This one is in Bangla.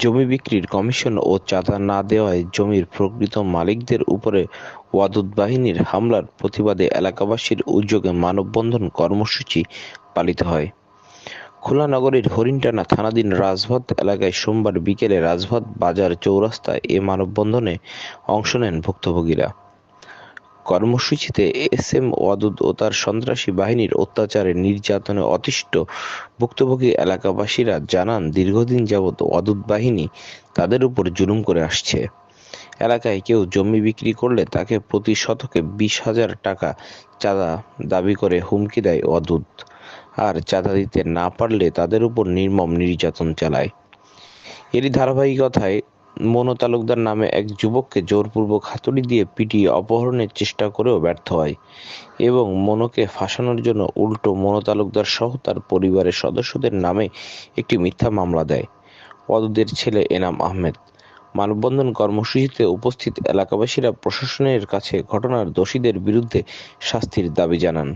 জমি বিক্রির কমিশন ও চাঁদা না দেওয়ায় জমির প্রকৃত মালিকদের উপরে ওয়াদুদ বাহিনীর হামলার প্রতিবাদে এলাকাবাসীর উদ্যোগে মানববন্ধন কর্মসূচি পালিত হয়। খুলনা নগরীর হরিণটানা থানাধীন রাজপথ এলাকায় সোমবার বিকেলে রাজপথ বাজার চৌরাস্তায় এ মানববন্ধনে অংশ নেন ভুক্তভোগীরা। কর্মসূচিতে এসএম ওয়াদুদ ও তার সন্ত্রাসী বাহিনীর অত্যাচারে নির্যাতনে অতিষ্ঠ ভুক্তভোগী এলাকাবাসীরা জানান, দীর্ঘদিন যাবৎ ওয়াদুদ বাহিনী তাদের উপর জুলুম করে আসছে। এলাকায় কেউ জমি বিক্রি করলে তাকে প্রতি শতকে 20,000 টাকা চাঁদা দাবি করে হুমকি দেয় ওয়াদুদ, আর চাঁদা দিতে না পারলে তাদের উপর নির্মম নির্যাতন চালায়। এরই ধারাবাহিকতায় মনু তালুকদার নামে এক যুবককে জোরপূর্বক হাতুড়ি দিয়ে পিটিয়ে অপহরণের চেষ্টা করেও ব্যর্থ হয় এবং মনুকে ফাঁসানোর জন্য উল্টো মনু তালুকদার সহ তার পরিবারের সদস্যদের নামে একটি মিথ্যা মামলা দেয় ওয়াদুদের ছেলে এনাম আহমেদ। মানববন্ধন কর্মসূচিতে উপস্থিত এলাকাবাসীরা প্রশাসনের কাছে ঘটনার দোষীদের বিরুদ্ধে শাস্তির দাবি জানান।